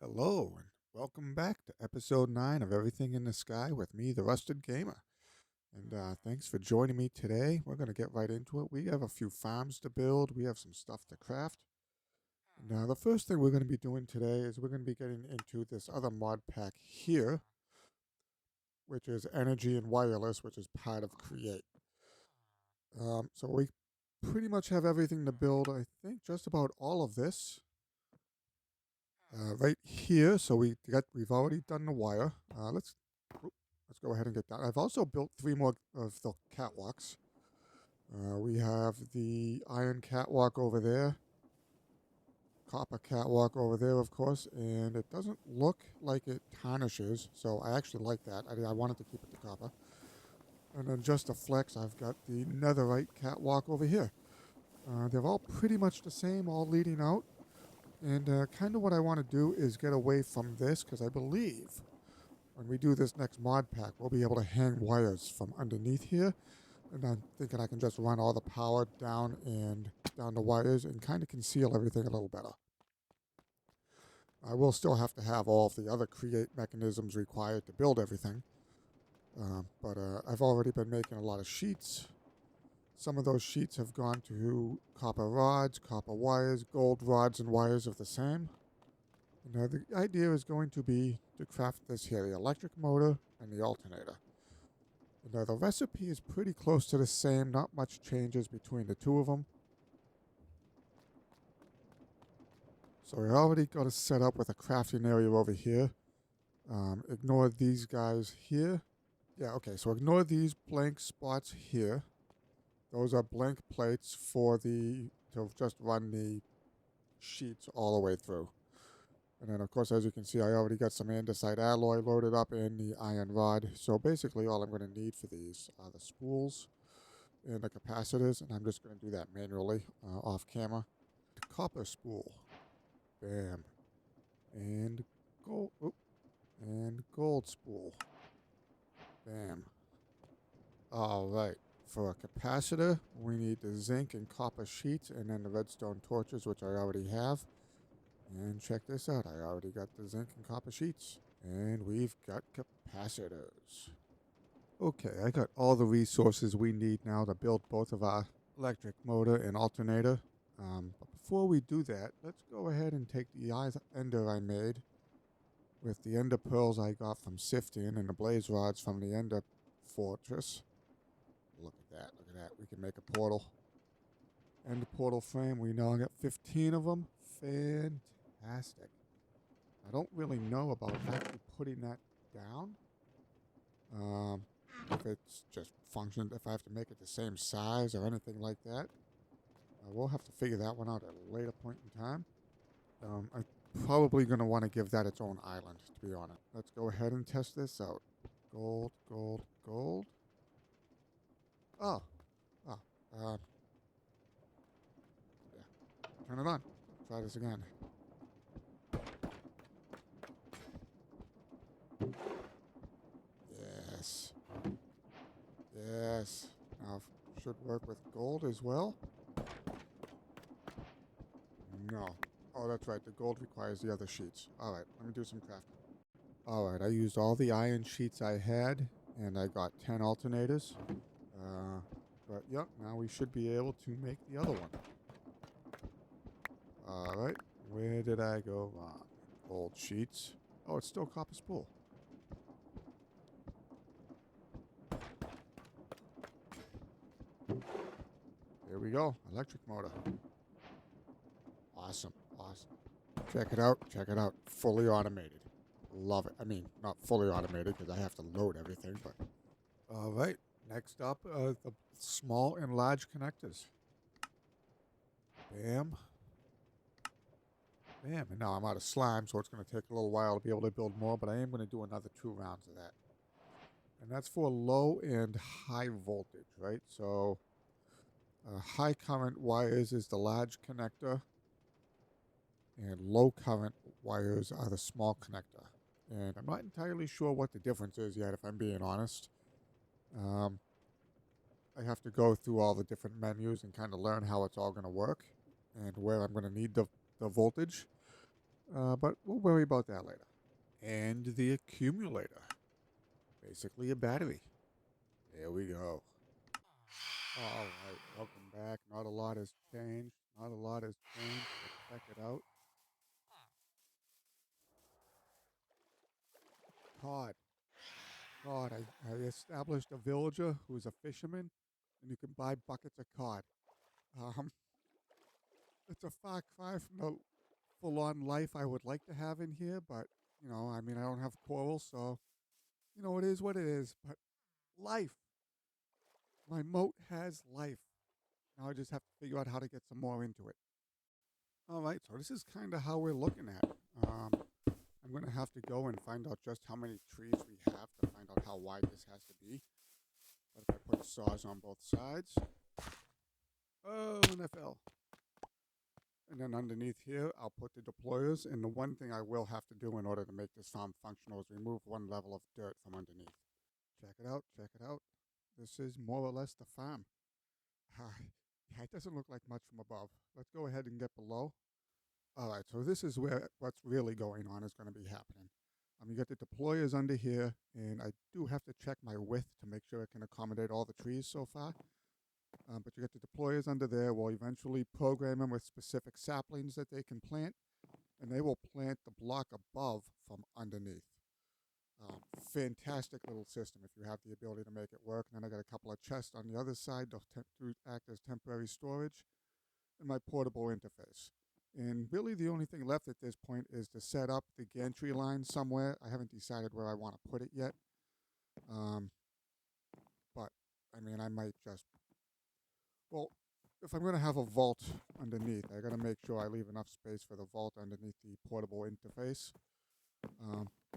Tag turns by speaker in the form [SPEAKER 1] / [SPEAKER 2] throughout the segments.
[SPEAKER 1] Hello, and welcome back to episode 9 of Everything in the Sky with me, the Rusted Gamer. And thanks for joining me today. We're going to get right into it. We have a few farms to build, we have some stuff to craft. And the first thing we're going to be doing today is we're going to be getting into this other mod pack here, which is Energy and Wireless, which is part of Create. So we pretty much have everything to build, I think, just about all of this. Right here, so we've already done the wire. Let's go ahead and get that. I've also built 3 more of the catwalks. We have the iron catwalk over there, copper catwalk over there, of course, and it doesn't look like it tarnishes, so I actually like that. I wanted to keep it to copper. And then just to flex, I've got the netherite catwalk over here. They're all pretty much the same, all leading out. And kind of what I want to do is get away from this, because I believe when we do this next mod pack, we'll be able to hang wires from underneath here. And I'm thinking I can just run all the power down the wires and kind of conceal everything a little better. I will still have to have all of the other create mechanisms required to build everything. But I've already been making a lot of sheets. Some of those sheets have gone to copper rods, copper wires, gold rods and wires of the same. Now the idea is going to be to craft this here, the electric motor and the alternator. Now the recipe is pretty close to the same, not much changes between the two of them. So we already got it set up with a crafting area over here. Ignore these guys here. Yeah, okay, so ignore these blank spots here. Those are blank plates to just run the sheets all the way through. And then, of course, as you can see, I already got some andesite alloy loaded up in the iron rod. So basically, all I'm going to need for these are the spools and the capacitors, and I'm just going to do that manually off camera. The copper spool. Bam. And gold. Oop, and gold spool. Bam. All right. For a capacitor, we need the zinc and copper sheets, and then the redstone torches, which I already have. And check this out, I already got the zinc and copper sheets. And we've got capacitors. Okay, I got all the resources we need now to build both of our electric motor and alternator. But before we do that, let's go ahead and take the ender I made with the ender pearls I got from sifting and the blaze rods from the ender fortress. Look at that, look at that. We can make a portal. Ender portal frame, we now got 15 of them. Fantastic. I don't really know about actually putting that down. If it's just functioned, if I have to make it the same size or anything like that. We'll have to figure that one out at a later point in time. I'm probably going to want to give that its own island, to be honest. Let's go ahead and test this out. Gold, gold, gold. Oh. Oh. Yeah. Turn it on. Try this again. Yes. Yes. Now, should work with gold as well. No. Oh, that's right. The gold requires the other sheets. All right. Let me do some crafting. All right. I used all the iron sheets I had, and I got 10 alternators. But, yep, now we should be able to make the other one. All right. Where did I go wrong? Gold sheets. Oh, it's still copper spool. Here we go. Electric motor. Awesome. Awesome. Check it out. Check it out. Fully automated. Love it. I mean, not fully automated because I have to load everything, but... All right. Next up, the small and large connectors. Bam. Bam. And now I'm out of slime, so it's going to take a little while to be able to build more, but I am going to do another 2 rounds of that. And that's for low and high voltage, right? So high current wires is the large connector, and low current wires are the small connector. And I'm not entirely sure what the difference is yet, if I'm being honest. I have to go through all the different menus and kind of learn how it's all going to work and where I'm going to need the voltage. But we'll worry about that later. And the accumulator. Basically a battery. There we go. All right, welcome back. Not a lot has changed. Not a lot has changed, but check it out. Cod. Cod. I established a villager who's a fisherman, and you can buy buckets of cod. Um, it's a far cry from the full-on life I would like to have in here, but I mean, I don't have coral, so it is what it is. But life, my moat has life. Now I just have to figure out how to get some more into it. All right, so this is kind of how we're looking at it. I'm going to have to go and find out just how many trees we have to find out how wide this has to be. But if I put saws on both sides, oh, and I fell. And then underneath here, I'll put the deployers. And the one thing I will have to do in order to make this farm functional is remove one level of dirt from underneath. Check it out, check it out. This is more or less the farm. Yeah, it doesn't look like much from above. Let's go ahead and get below. All right, so this is where what's really going on is going to be happening. You got the deployers under here, and I do have to check my width to make sure it can accommodate all the trees so far. But you got the deployers under there. We'll eventually program them with specific saplings that they can plant, and they will plant the block above from underneath. Fantastic little system if you have the ability to make it work. And then I got a couple of chests on the other side to act as temporary storage, and my portable interface. And really, the only thing left at this point is to set up the gantry line somewhere. I haven't decided where I want to put it yet. Um, but, I mean, I might just. Well, if I'm going to have a vault underneath, I got to make sure I leave enough space for the vault underneath the portable interface.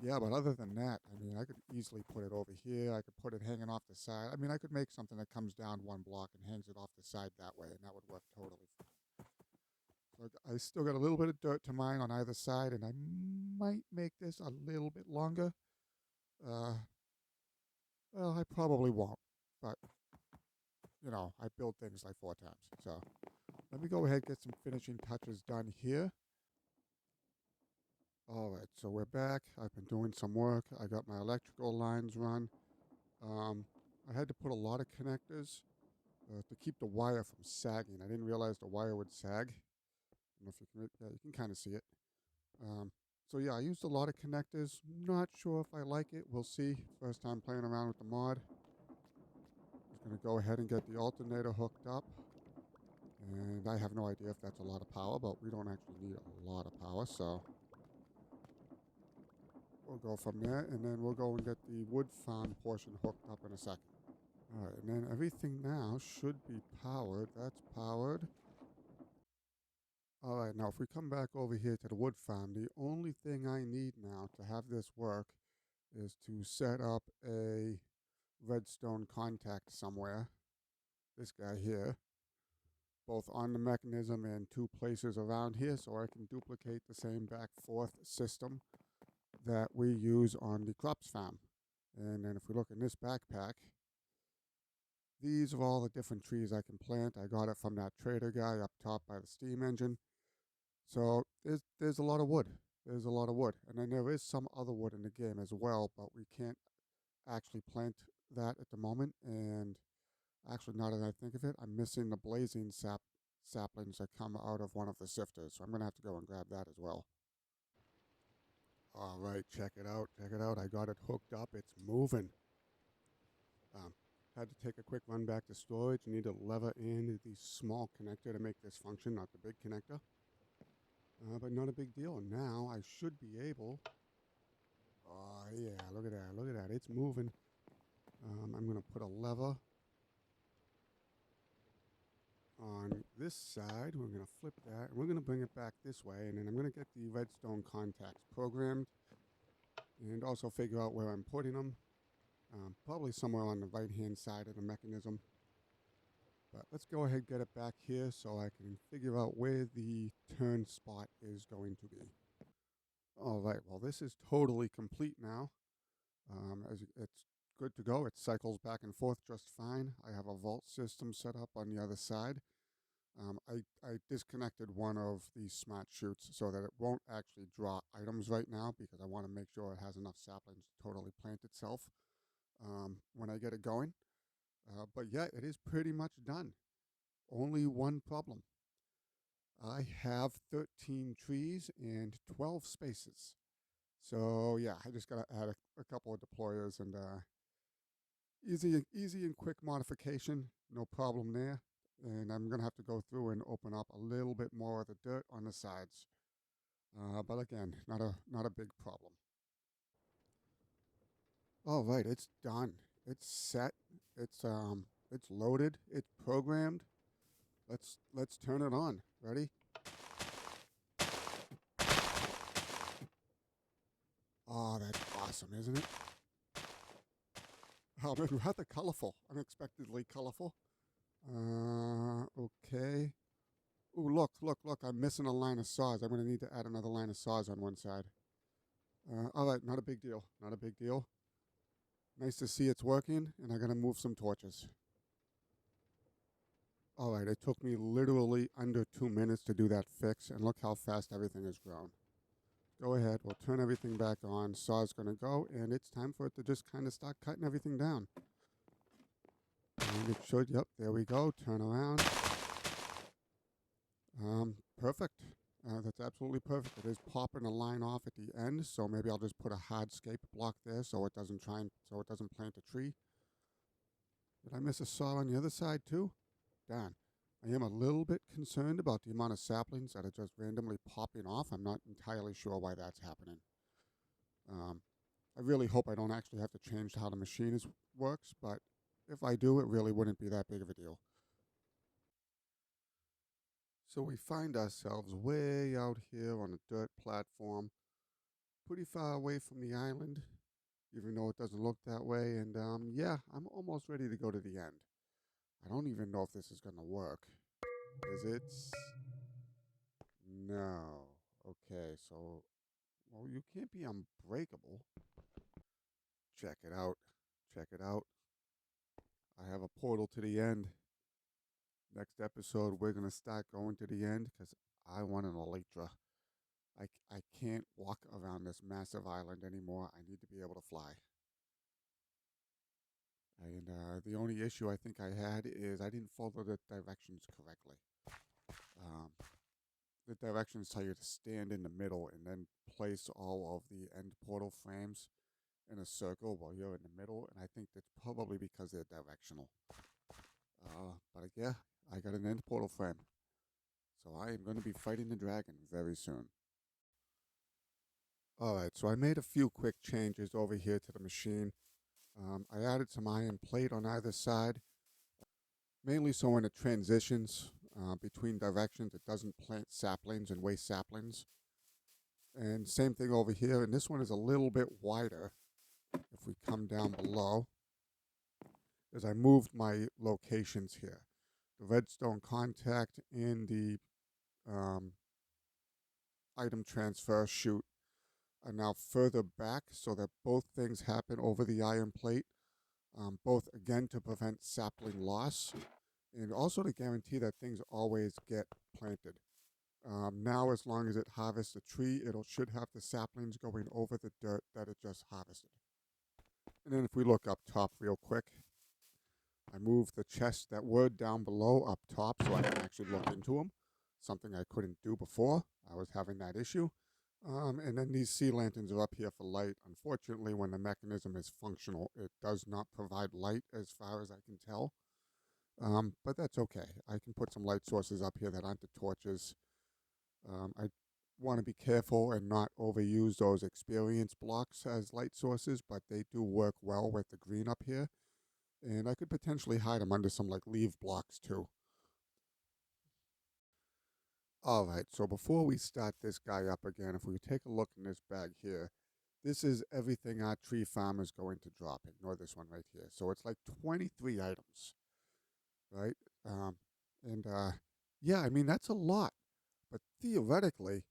[SPEAKER 1] Yeah, but other than that, I mean, I could easily put it over here. I could put it hanging off the side. I mean, I could make something that comes down one block and hangs it off the side that way, and that would work totally fine. So I still got a little bit of dirt to mine on either side, and I might make this a little bit longer. Uh, well, I probably won't, but I build things like 4 times. So let me go ahead and get some finishing touches done here. All right, so we're back. I've been doing some work. I got my electrical lines run. Um, I had to put a lot of connectors to keep the wire from sagging. I didn't realize the wire would sag. I don't know if you can, yeah, you can kind of see it. Um, so yeah, I used a lot of connectors. Not sure if I like it. We'll see. First time playing around with the mod. Just gonna go ahead and get the alternator hooked up. And I have no idea if that's a lot of power, but we don't actually need a lot of power, so we'll go from there, and then we'll go and get the wood farm portion hooked up in a second. All right, and then everything now should be powered. That's powered. All right, now if we come back over here to the wood farm, the only thing I need now to have this work is to set up a redstone contact somewhere. This guy here, both on the mechanism and 2 places around here, so I can duplicate the same back forth system that we use on the crops farm. And then if we look in this backpack, these are all the different trees I can plant. I got it from that trader guy up top by the steam engine. So there's a lot of wood. There's a lot of wood. And then there is some other wood in the game as well, but we can't actually plant that at the moment. And actually, now that I think of it, I'm missing the blazing saplings that come out of one of the sifters. So I'm going to have to go and grab that as well. All right, check it out. Check it out. I got it hooked up. It's moving. Um, had to take a quick run back to storage. Need to lever in the small connector to make this function, not the big connector. But not a big deal. Now I should be able. Oh, yeah. Look at that. Look at that. It's moving. I'm going to put a lever on this side. We're going to flip that. And we're going to bring it back this way. And then I'm going to get the redstone contacts programmed. And also figure out where I'm putting them. Probably somewhere on the right-hand side of the mechanism. But let's go ahead and get it back here so I can figure out where the turn spot is going to be. All right, well, this is totally complete now. It's good to go. It cycles back and forth just fine. I have a vault system set up on the other side. I disconnected one of these smart chutes so that it won't actually draw items right now because I want to make sure it has enough saplings to totally plant itself when I get it going. But yeah, it is pretty much done. Only one problem. I have 13 trees and 12 spaces. So yeah, I just got to add a couple of deployers and easy and quick modification. No problem there. And I'm going to have to go through and open up a little bit more of the dirt on the sides. But again, not a big problem. All right, it's done. It's set. It's loaded. It's programmed. Let's turn it on. Ready? Oh, that's awesome, isn't it? Oh, man, rather colorful. Unexpectedly colorful. Okay. Ooh, look. I'm missing a line of saws. I'm going to need to add another line of saws on one side. All right, not a big deal. Not a big deal. Nice to see it's working, and I'm going to move some torches. All right, it took me literally under 2 minutes to do that fix, and look how fast everything has grown. Go ahead, we'll turn everything back on. Saw's going to go, and it's time for it to just kind of start cutting everything down. And it should, yep, there we go. Turn around. Perfect. That's absolutely perfect. It is popping a line off at the end, so maybe I'll just put a hardscape block there so it doesn't plant a tree. Did I miss a saw on the other side too? Darn. I am a little bit concerned about the amount of saplings that are just randomly popping off. I'm not entirely sure why that's happening. I really hope I don't actually have to change how the machine works, but if I do, it really wouldn't be that big of a deal. So we find ourselves way out here on a dirt platform, pretty far away from the island, even though it doesn't look that way. And yeah, I'm almost ready to go to the end. I don't even know if this is going to work. Is it? No. Okay, so, well, you can't be unbreakable. Check it out. Check it out. I have a portal to the end. Next episode, we're going to start going to the end because I want an elytra. I can't walk around this massive island anymore. I need to be able to fly. And the only issue I think I had is I didn't follow the directions correctly. Um, the directions tell you to stand in the middle and then place all of the end portal frames in a circle while you're in the middle. And I think that's probably because they're directional. But yeah, I got an end portal frame. So I am going to be fighting the dragon very soon. Alright, so I made a few quick changes over here to the machine. I added some iron plate on either side, mainly so when it transitions between directions, it doesn't plant saplings and waste saplings. And same thing over here, and this one is a little bit wider. If we come down below, as I moved my locations here, the redstone contact and the item transfer chute are now further back so that both things happen over the iron plate, both again to prevent sapling loss and also to guarantee that things always get planted. Now, as long as it harvests a tree, it should have the saplings going over the dirt that it just harvested. And then if we look up top real quick, I moved the chests that were down below up top so I can actually look into them, something I couldn't do before. I was having that issue. And then these sea lanterns are up here for light. Unfortunately, when the mechanism is functional, it does not provide light as far as I can tell. But that's okay. I can put some light sources up here that aren't the torches. I want to be careful and not overuse those experience blocks as light sources, but they do work well with the green up here. And I could potentially hide them under some like leaf blocks too. All right, so before we start this guy up again, if we take a look in this bag here, this is everything our tree farm is going to drop. Ignore this one right here. So it's like 23 items, right? And yeah, I mean, that's a lot. But theoretically,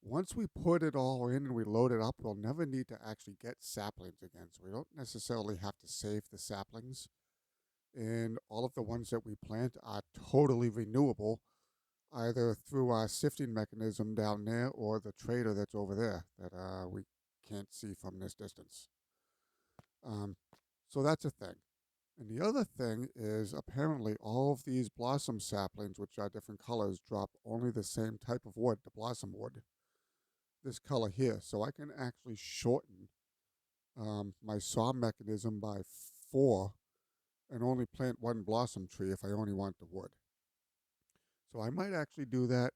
[SPEAKER 1] once we put it all in and we load it up, we'll never need to actually get saplings again. So we don't necessarily have to save the saplings. And all of the ones that we plant are totally renewable either through our sifting mechanism down there or the trader that's over there that we can't see from this distance. So that's a thing. And the other thing is apparently all of these blossom saplings, which are different colors, drop only the same type of wood, the blossom wood, this color here. So I can actually shorten my saw mechanism by 4 and only plant one blossom tree if I only want the wood. So I might actually do that.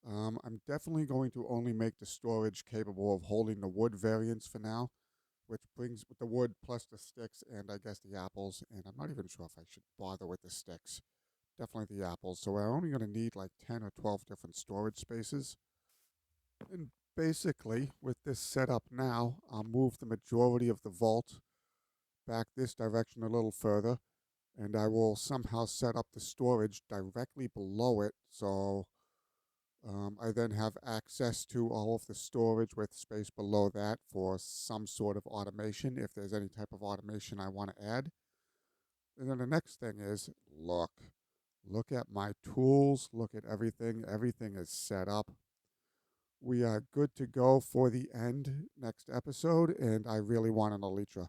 [SPEAKER 1] I'm definitely going to only make the storage capable of holding the wood variants for now, which brings with the wood plus the sticks and I guess the apples. And I'm not even sure if I should bother with the sticks. Definitely the apples. So we're only going to need like 10 or 12 different storage spaces. And basically, with this setup now, I'll move the majority of the vault back this direction a little further, and I will somehow set up the storage directly below it, so I then have access to all of the storage with space below that for some sort of automation, if there's any type of automation I want to add. And then the next thing is, look at my tools, look at everything. Everything is set up. We are good to go for the end next episode, and I really want an elytra.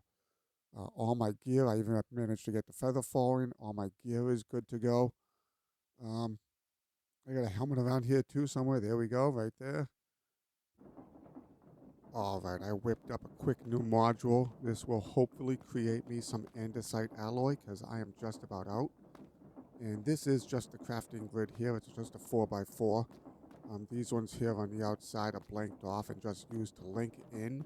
[SPEAKER 1] All my gear, I even have managed to get the feather falling. All my gear is good to go. I got a helmet around here too somewhere. There we go, right there. All right, I whipped up a quick new module. This will hopefully create me some andesite alloy because I am just about out. And this is just the crafting grid here. It's just a 4x4. These ones here on the outside are blanked off and just used to link in.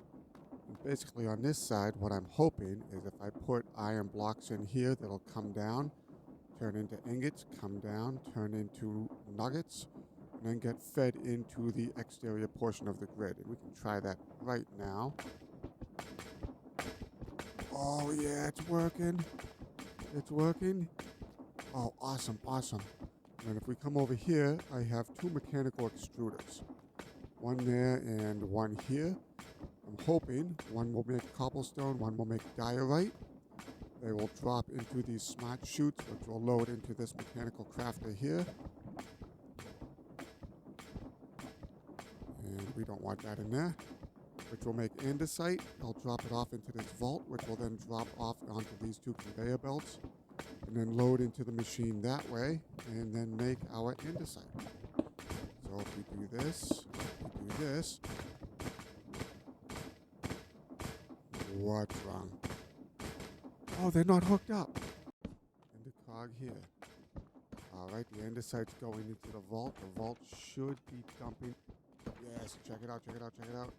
[SPEAKER 1] And basically on this side, what I'm hoping is if I put iron blocks in here, that'll come down, turn into ingots, come down, turn into nuggets, and then get fed into the exterior portion of the grid. And we can try that right now. Oh yeah, it's working. It's working. Oh, awesome, awesome. And if we come over here, I have 2 mechanical extruders. One there and one here. I'm hoping one will make cobblestone, one will make diorite. They will drop into these smart chutes, which will load into this mechanical crafter here. And we don't want that in there. Which will make andesite. I'll drop it off into this vault, which will then drop off onto these 2 conveyor belts. And then load into the machine that way, and then make our andesite. So if we do this, what's wrong? Oh, they're not hooked up. And the cog here. Alright, the andesite's going into the vault. The vault should be dumping. Yes, check it out, check it out, check it out.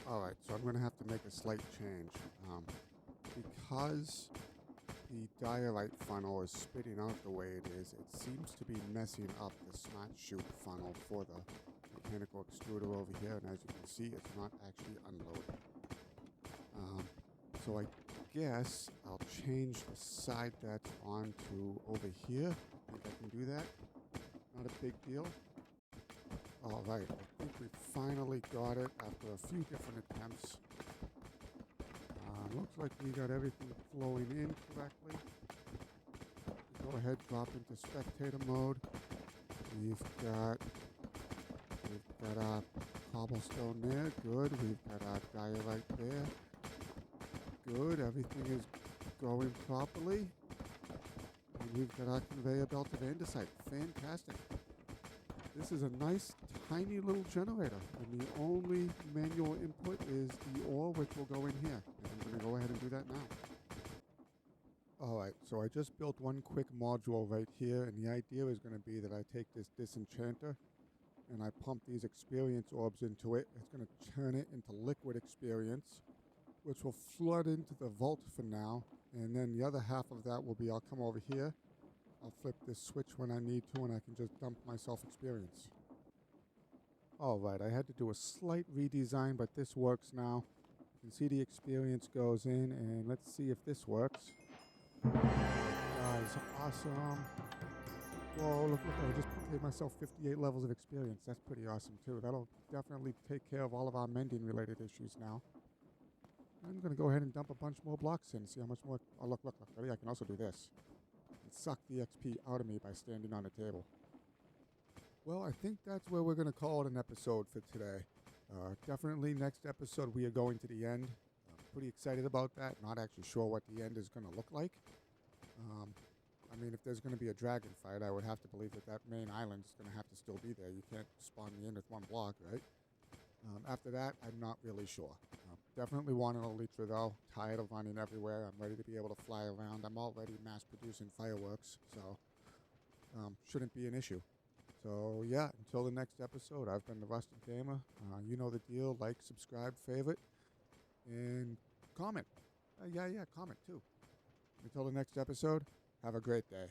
[SPEAKER 1] Alright, so I'm going to have to make a slight change. Because the diorite funnel is spitting out the way it is, it seems to be messing up the smart chute funnel for the mechanical extruder over here, and as you can see, it's not actually unloading. So I guess I'll change the side that's onto over here. I think I can do that. Not a big deal. Alright, I think we finally got it after a few different attempts. Looks like we got everything flowing in correctly. Go ahead, drop into spectator mode. We've got our cobblestone there. Good. We've got our diorite there. Good. Everything is going properly. And we've got our conveyor belt of andesite. Fantastic. This is a nice, tiny little generator. And the only manual input is the ore, which will go in here. And I'm going to go ahead and do that now. Alright, so I just built one quick module right here. And the idea is going to be that I take this disenchanter and I pump these experience orbs into it. It's going to turn it into liquid experience, which will flood into the vault for now. And then the other half of that will be I'll come over here. I'll flip this switch when I need to, and I can just dump myself experience. Alright, I had to do a slight redesign, but this works now. You can see the experience goes in, and let's see if this works. Guys, awesome. Whoa, look, I just gave myself 58 levels of experience. That's pretty awesome, too. That'll definitely take care of all of our mending-related issues now. I'm going to go ahead and dump a bunch more blocks in, see how much more... Oh, look. Ready? I can also do this. suck the XP out of me by standing on a table. Well, I think that's where we're going to call it an episode for today. Definitely next episode we are going to the end. I'm pretty excited about that. Not actually sure what the end is going to look like. I mean, if there's going to be a dragon fight, I would have to believe that that main island is going to have to still be there. You can't spawn me in with one block, right? After that, I'm not really sure. Definitely want an Elytra though. Tired of running everywhere. I'm ready to be able to fly around. I'm already mass producing fireworks, so shouldn't be an issue. So yeah, until the next episode, I've been the Rusted Gamer. You know the deal. Like, subscribe, favorite, and comment. Yeah, comment too. Until the next episode, have a great day.